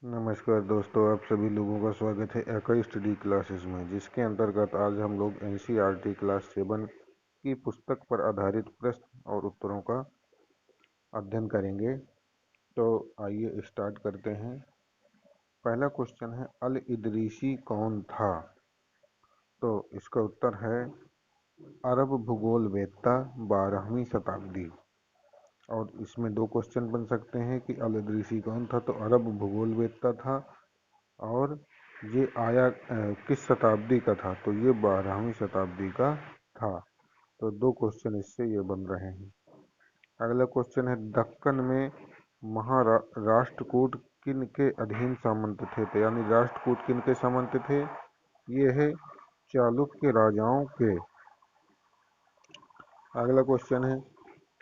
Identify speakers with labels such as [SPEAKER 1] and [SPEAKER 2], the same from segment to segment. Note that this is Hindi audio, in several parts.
[SPEAKER 1] नमस्कार दोस्तों, आप सभी लोगों का स्वागत है एकाई स्टडी क्लासेस में, जिसके अंतर्गत आज हम लोग एनसीईआरटी क्लास 7 की पुस्तक पर आधारित प्रश्न और उत्तरों का अध्ययन करेंगे। तो आइए स्टार्ट करते हैं। पहला क्वेश्चन है, अल इदरीसी कौन था? तो इसका उत्तर है अरब भूगोल वेत्ता 12वीं शताब्दी। और इसमें दो क्वेश्चन बन सकते हैं कि अल इदरीसी कौन था। तो अरब भूगोल वेत्ता था। और ये आया किस शताब्दी का था? तो ये 12वीं शताब्दी का था। तो दो क्वेश्चन इससे ये बन रहे हैं। अगला क्वेश्चन है, दक्कन में महाराष्ट्रकूट किन के अधीन सामंत थे? तो यानी राष्ट्रकूट किन के सामंत थे? ये है चालुक्य राजाओं के। अगला क्वेश्चन है,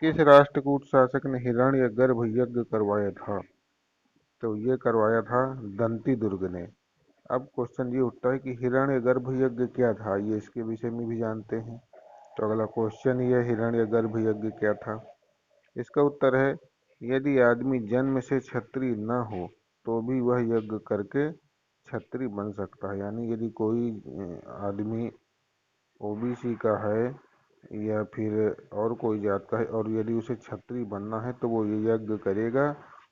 [SPEAKER 1] किस राष्ट्रकूट शासक ने हिरण्यगर्भ यज्ञ करवाया था? तो ये करवाया था दंती दुर्ग ने। अब क्वेश्चन ये उठता है कि हिरण्यगर्भ यज्ञ क्या था, ये इसके विषय में भी जानते हैं। तो अगला क्वेश्चन ये, हिरण्यगर्भ यज्ञ क्या था? इसका उत्तर है, यदि आदमी जन्म से क्षत्रिय न हो तो भी वह यज्ञ करके क्षत्रिय बन सकता है। यानी यदि कोई आदमी ओबीसी का है या फिर और कोई जात का है और यदि उसे क्षत्रिय बनना है तो वो ये यज्ञ करेगा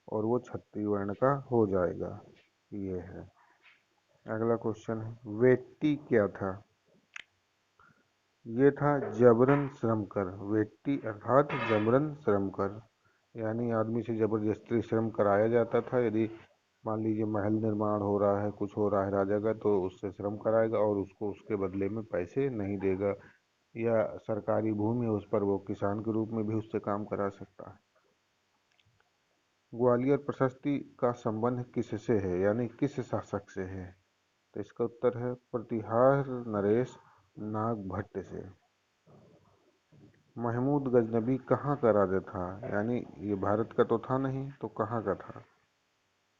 [SPEAKER 1] और वो क्षत्रिय वर्ण का हो जाएगा। ये है। अगला क्वेश्चन है, वेट्टी क्या था? ये था जबरन श्रम कर। वेट्टी अर्थात जबरन श्रम कर, यानी आदमी से जबरदस्ती श्रम कराया जाता था। यदि मान लीजिए महल निर्माण हो रहा है, कुछ हो रहा है राजा का, तो उससे श्रम कराएगा और उसको उसके बदले में पैसे नहीं देगा। या सरकारी भूमि है, उस पर वो किसान के रूप में भी उससे काम करा सकता है। ग्वालियर प्रशस्ति का संबंध किससे है, यानी किस शासक से है? तो इसका उत्तर है प्रतिहार नरेश नागभट्ट से। महमूद गजनबी कहाँ का राजा था? यानी ये भारत का तो था नहीं, तो कहाँ का था?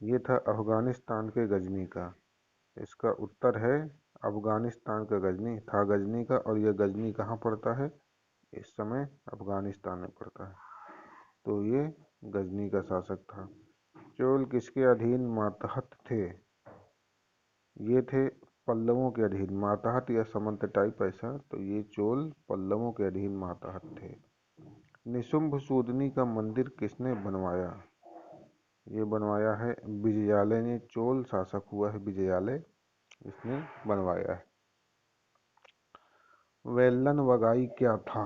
[SPEAKER 1] ये था अफगानिस्तान के गजनी का। इसका उत्तर है अफगानिस्तान का गजनी था, गजनी का। और यह गजनी कहाँ पड़ता है? इस समय अफगानिस्तान में पड़ता है। तो ये गजनी का शासक था। चोल किसके अधीन मातहत थे? ये थे पल्लवों के अधीन। मातहत या समंत टाइप ऐसा। तो ये चोल पल्लवों के अधीन मातहत थे। निशुंभ सूदनी का मंदिर किसने बनवाया? ये बनवाया है विजयालय ने। चोल शासक हुआ है विजयालय, इसने बनवाया है। वेल्लन वगाई क्या था?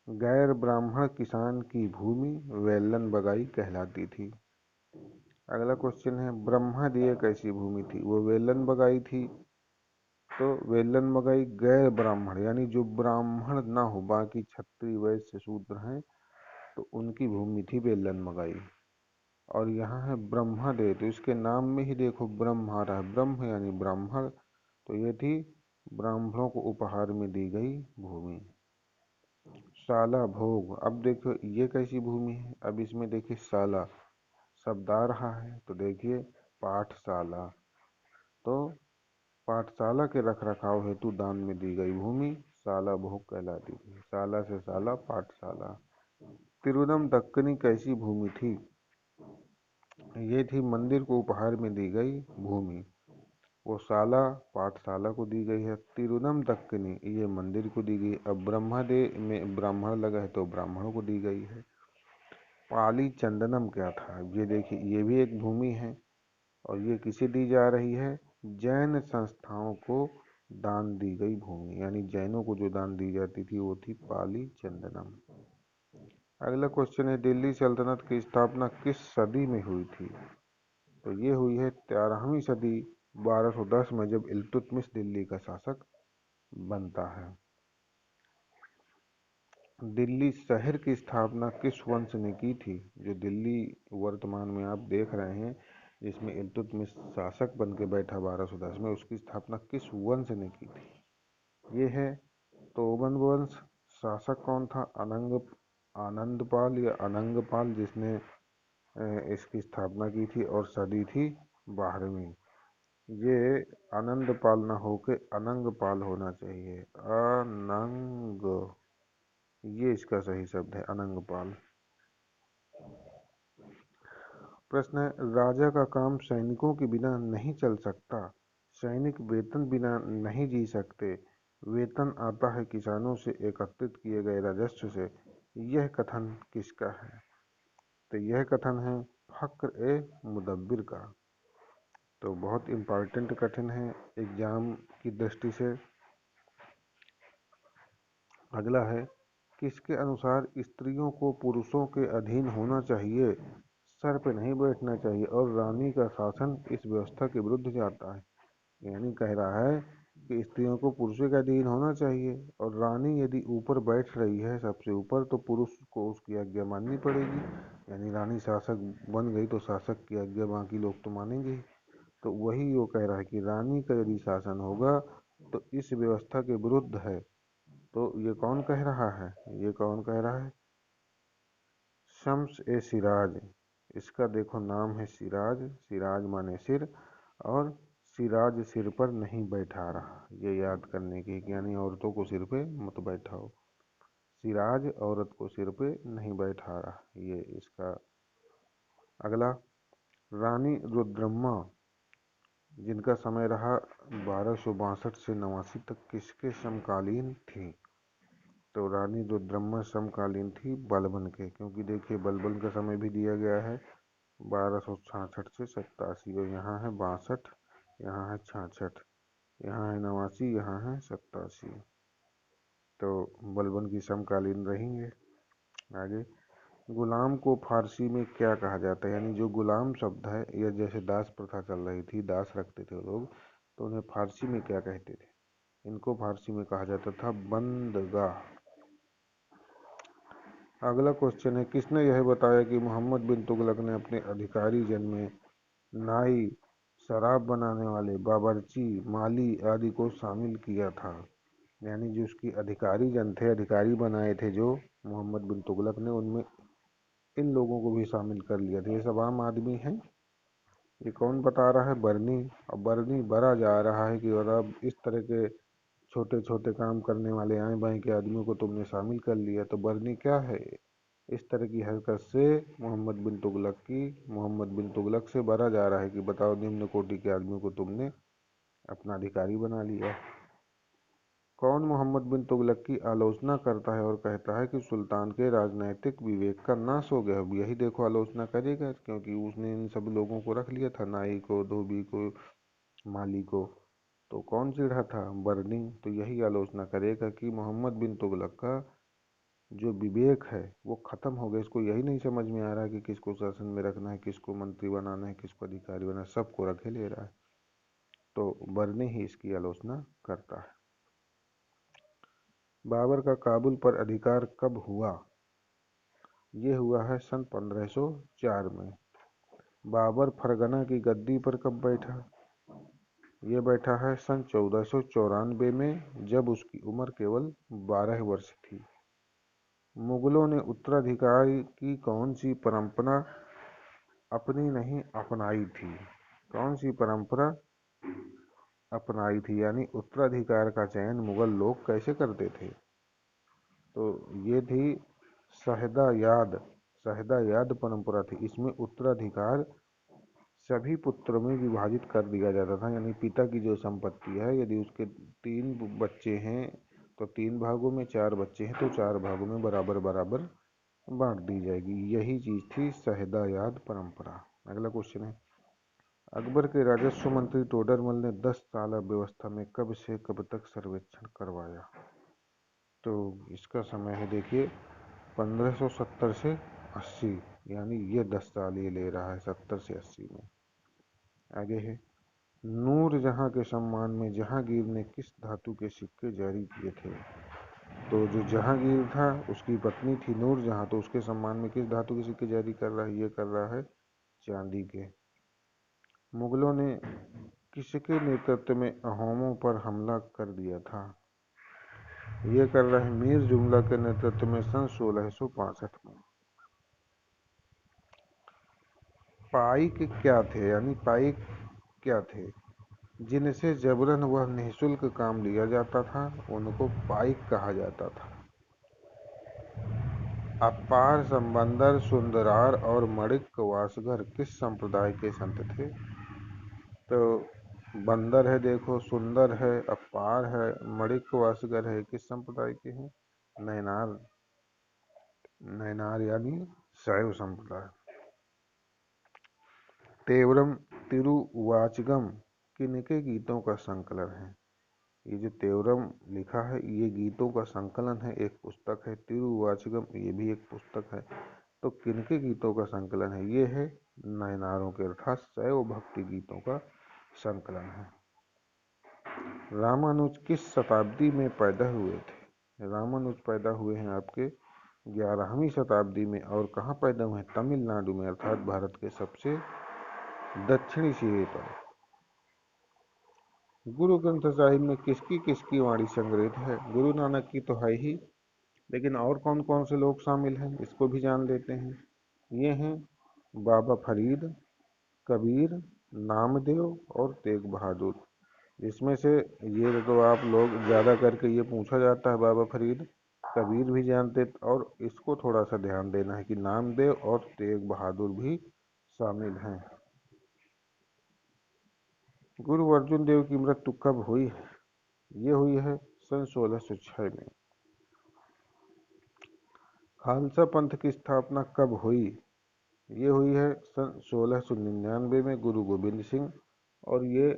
[SPEAKER 1] गैर ब्राह्मण किसान की भूमि वेल्लन बगाई कहलाती थी। अगला क्वेश्चन है, ब्रह्मदेय कैसी भूमि थी? वो वेल्लन बगाई थी। तो वेल्लन बगाई गैर ब्राह्मण, यानी जो ब्राह्मण ना हो, बाकी क्षत्रिय वैश्य शूद्र हैं, तो उनकी भूमि थी वेल्लन बगाई। और यहाँ है ब्रह्मदेय, तो इसके नाम में ही देखो ब्रह्म आ रहा है। ब्रह्म यानी ब्राह्मण, तो ये थी ब्राह्मणों को उपहार में दी गई भूमि। शाला भोग, अब देखो ये कैसी भूमि है? अब इसमें देखिए शाला शब्द आ रहा है, तो देखिए पाठशाला। तो पाठशाला के रख रखाव हेतु दान में दी गई भूमि शाला भोग कहलाती थी। शाला से शाला पाठशाला। तिरुनम दक्कनी कैसी भूमि थी? ये थी मंदिर को उपहार में दी गई भूमि। वो शाला पाठशाला को दी गई है। तिरुनम दक्कनी ये मंदिर को दी गई। अब ब्रह्मदेव में ब्राह्मण लगा है, तो ब्राह्मणों को दी गई है। पाली चंदनम क्या था? ये देखिए ये भी एक भूमि है। और ये किसे दी जा रही है? जैन संस्थाओं को दान दी गई भूमि, यानी जैनों को जो दान दी जाती थी वो थी पाली चंदनम। अगला क्वेश्चन है, दिल्ली सल्तनत की स्थापना किस सदी में हुई थी? तो ये हुई है 13वीं सदी 1210 में, जब इल्तुतमिश दिल्ली का शासक बनता है। दिल्ली शहर की स्थापना किस वंश ने की थी? जो दिल्ली वर्तमान में आप देख रहे हैं, जिसमें इल्तुतमिश शासक बन के बैठा 1210 में, उसकी स्थापना किस वंश ने की थी? ये है तोबन वंश। शासक कौन था? आनंदपाल या अनंगपाल, जिसने इसकी स्थापना की थी। और सदी थी 12वीं। ये आनंदपाल ना होके अनंगपाल होना चाहिए। अनंग, ये इसका सही शब्द है, अनंगपाल। प्रश्न है, राजा का काम सैनिकों के बिना नहीं चल सकता, सैनिक वेतन बिना नहीं जी सकते, वेतन आता है किसानों से एकत्रित किए गए राजस्व से, यह कथन किसका है? तो यह कथन है फक्र ए मुदब्बिर का। तो बहुत इम्पॉर्टेंट कथन है एग्जाम की दृष्टि से। अगला है, किसके अनुसार स्त्रियों को पुरुषों के अधीन होना चाहिए, सर पे नहीं बैठना चाहिए और रानी का शासन इस व्यवस्था के विरुद्ध जाता है। यानी कह रहा है कि स्त्रियों को पुरुषों के अधीन होना चाहिए और रानी यदि ऊपर बैठ रही है सबसे ऊपर तो पुरुष को उसकी आज्ञा माननी पड़ेगी। यानी रानी शासक बन गई तो शासक की आज्ञा बाकी लोग तो मानेंगे ही। तो वही वो कह रहा है कि रानी का यदि शासन होगा तो इस व्यवस्था के विरुद्ध है। तो ये कौन कह रहा है? ये कौन कह रहा है? शम्स ए सिराज। इसका देखो नाम है सिराज, सिराज माने सिर, और सिराज सिर पर नहीं बैठा रहा, ये याद करने की, यानी औरतों को सिर पे मत बैठाओ। सिराज औरत को सिर पे नहीं बैठा रहा, ये इसका। अगला, रानी रुद्रम्मा जिनका समय रहा 1262 से 89 तक, किसके समकालीन थी? तो रानी रुद्रम्मा समकालीन थी बलबन के, क्योंकि देखिए बलबन का समय भी दिया गया है 1266 से 87, और यहाँ है 62, यहाँ है 66, यहाँ है 89, यहाँ है 87। तो बलबन की समकालीन रहेंगे। आगे, गुलाम को फारसी में क्या कहा जाता है? यानी जो गुलाम शब्द है, या जैसे दास प्रथा चल रही थी, दास रखते थे लोग, तो उन्हें फारसी में क्या कहते थे? इनको फारसी में कहा जाता था बंदगाह। अगला क्वेश्चन है, किसने यह बताया कि मोहम्मद बिन तुगलक ने अपने अधिकारी जन में नाई, शराब बनाने वाले, बावर्ची, माली आदि को शामिल किया था? यानी जो उसकी अधिकारी जन थे, अधिकारी बनाए थे जो मोहम्मद बिन तुगलक ने, उनमें इन लोगों को भी शामिल कर लिया था। ये सब आम आदमी हैं। ये कौन बता रहा है? बर्नी। अब बर्नी भरा जा रहा है कि अब इस तरह के छोटे छोटे काम करने वाले आए बाएं के आदमियों को तुमने शामिल कर लिया। तो बर्नी क्या है? इस तरह की हरकत से मोहम्मद बिन तुगलक से भरा जा रहा है कि बताओ, निम्न कोटि के आदमियों को तुमने अपना अधिकारी बना लिया। कौन मोहम्मद बिन तुगलक की आलोचना करता है और कहता है कि सुल्तान के राजनैतिक विवेक का नाश हो गया? अब यही देखो आलोचना करेगा, क्योंकि उसने इन सब लोगों को रख लिया था, नाई को, धोबी को, माली को। तो कौन चिढ़ा था? बर्नी। तो यही आलोचना करेगा कि मोहम्मद बिन तुगलक का जो विवेक है वो खत्म हो गया। इसको यही नहीं समझ में आ रहा है कि किसको शासन में रखना है, किसको मंत्री बनाना है, किसको अधिकारी बनाना है, सबको रखे ले रहा है। तो बर्नी ही इसकी आलोचना करता है। बाबर का काबुल पर अधिकार कब हुआ? ये हुआ है सन 1504 में। बाबर फरगना की गद्दी पर कब बैठा? ये बैठा है सन 1494 में, जब उसकी उम्र केवल 12 वर्ष थी। मुगलों ने उत्तराधिकार की कौन सी परंपरा अपनी नहीं अपनाई थी? कौन सी परंपरा अपनाई थी? यानी उत्तराधिकार का चयन मुगल लोग कैसे करते थे? तो ये थी शहदा याद परंपरा थी। इसमें उत्तराधिकार सभी पुत्रों में विभाजित कर दिया जाता था। यानी पिता की जो संपत्ति है, यदि उसके 3 बच्चे हैं तो 3 भागों में, 4 बच्चे हैं तो 4 भागों में बराबर बराबर बांट दी जाएगी। यही चीज थी शहदा याद परंपरा। अगला क्वेश्चन है, अकबर के राजस्व मंत्री टोडरमल ने 10 साला व्यवस्था में कब से कब तक सर्वेक्षण करवाया? तो इसका समय है देखिए 1570 से 80, यानी ये 10 साल ये ले रहा है 70 से 80 में। आगे है, नूरजहां के सम्मान में जहांगीर ने किस धातु के सिक्के जारी किए थे? तो जो जहांगीर था उसकी पत्नी थी नूरजहां, तो उसके सम्मान में किस धातु के सिक्के जारी कर रहा है? ये कर रहा है चांदी के। मुगलों ने किसके नेतृत्व में अहोमों पर हमला कर दिया था? ये कर रहा है मीर जुमला के नेतृत्व में सन 1665 में। पाइक क्या थे? यानी पाइक क्या थे? जिनसे जबरन वह निःशुल्क काम लिया जाता था उनको पाइक कहा जाता था। अपार संबंदर सुंदरार और मणिक वासगर किस संप्रदाय के संत थे? तो बंदर है, देखो सुंदर है, अपार है, मणिक वासगर है, किस संप्रदाय के हैं? नयनार। नयनार यानी शैव संप्रदाय। तेवरम तिरुवाचगम किनके गीतों का संकलन है? ये जो तेवरम लिखा है ये गीतों का संकलन है, एक पुस्तक है। तिरुवाचगम ये भी एक पुस्तक है। तो किनके गीतों का संकलन है? ये है नयनारों के, अर्थात शैव भक्ति गीतों का संकलन है। रामानुज किस शताब्दी में पैदा हुए थे? रामानुज पैदा हुए हैं आपके 11वीं शताब्दी में। और कहाँ पैदा हुए हैं? तमिलनाडु में, अर्थात भारत के सबसे दक्षिणी सिरे पर। गुरु ग्रंथ साहिब में किसकी किसकी वाणी संग्रहित है? गुरु नानक की तो है ही, लेकिन और कौन कौन से लोग शामिल हैं इसको भी जान लेते हैं। ये हैं बाबा फरीद, कबीर, नामदेव और तेग बहादुर। इसमें से ये तो आप लोग ज़्यादा करके ये पूछा जाता है बाबा फरीद, कबीर भी जानते, और इसको थोड़ा सा ध्यान देना है कि नामदेव और तेग बहादुर भी शामिल हैं। गुरु अर्जुन देव की मृत्यु कब हुई है? ये हुई है सन 1606 में। खालसा पंथ की स्थापना कब हुई? ये हुई है सन 1699 में गुरु गोबिंद सिंह। और ये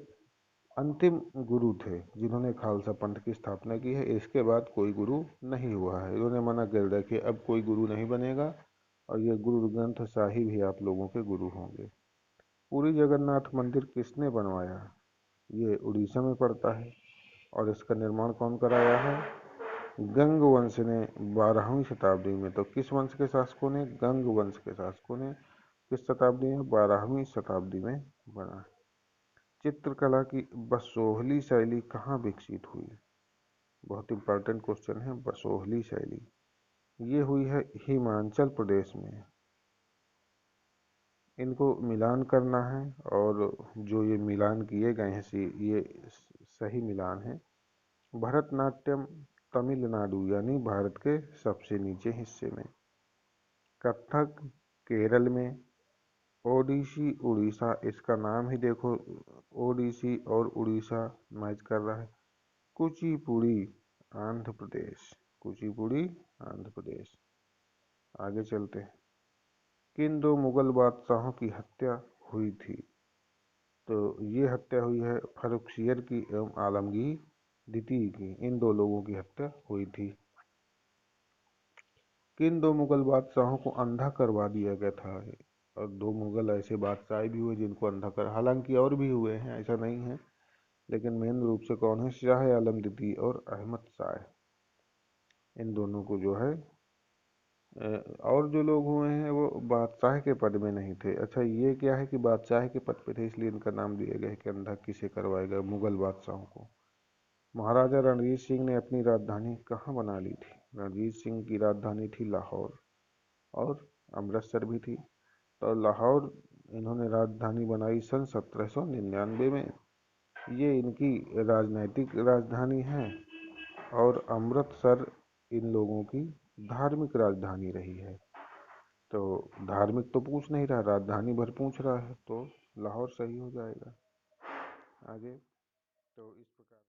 [SPEAKER 1] अंतिम गुरु थे जिन्होंने खालसा पंथ की स्थापना की है। इसके बाद कोई गुरु नहीं हुआ है। इन्होंने मना कर दिया कि अब कोई गुरु नहीं बनेगा, और ये गुरु ग्रंथ साहिब ही आप लोगों के गुरु होंगे। पूरी जगन्नाथ मंदिर किसने बनवाया? ये उड़ीसा में पड़ता है। और इसका निर्माण कौन कराया है? गंग वंश ने 12वीं शताब्दी में। तो किस वंश के शासकों ने? गंग वंश के शासकों ने। किस शताब्दी में? 12वीं शताब्दी में बना। चित्रकला की बसोहली शैली कहाँ विकसित हुई? बहुत इंपॉर्टेंट क्वेश्चन है। बसोहली शैली ये हुई है हिमाचल प्रदेश में। इनको मिलान करना है, और जो ये मिलान किए गए हैं ये सही मिलान है। भरतनाट्यम तमिलनाडु यानी भारत के सबसे नीचे हिस्से में। कथक केरल में। ओडिसी उड़ीसा, इसका नाम ही देखो, ओडिसी और उड़ीसा मैच कर रहा है। कुचिपुड़ी आंध्र प्रदेश। कुचिपुड़ी आंध्र प्रदेश। आगे चलते हैं। किन दो मुगल बादशाहों की हत्या हुई थी? तो ये हत्या हुई है फर्रुखसियर की एवं आलमगीर द्वितीय की। इन दो लोगों की हत्या हुई थी। किन दो मुगल बादशाहों को अंधा करवा दिया गया था? और दो मुगल ऐसे बादशाह भी हुए जिनको अंधा कर, हालांकि और भी हुए हैं, ऐसा नहीं है, लेकिन मेन रूप से कौन है? शाह आलम द्वितीय और अहमद शाह। इन दोनों को जो है और जो लोग हुए हैं वो बादशाह के पद में नहीं थे। अच्छा, ये क्या है कि बादशाह के पद पे थे इसलिए इनका नाम दिया गया है कि अंधा किसे करवाएगा? मुगल बादशाहों को। महाराजा रणजीत सिंह ने अपनी राजधानी कहाँ बना ली थी? रणजीत सिंह की राजधानी थी लाहौर, और अमृतसर भी थी। तो लाहौर इन्होंने राजधानी बनाई सन 1799 में। ये इनकी राजनैतिक राजधानी है। और अमृतसर इन लोगों की धार्मिक राजधानी रही है। तो धार्मिक तो पूछ नहीं रहा, राजधानी भर पूछ रहा है, तो लाहौर सही हो जाएगा। आगे तो इस प्रकार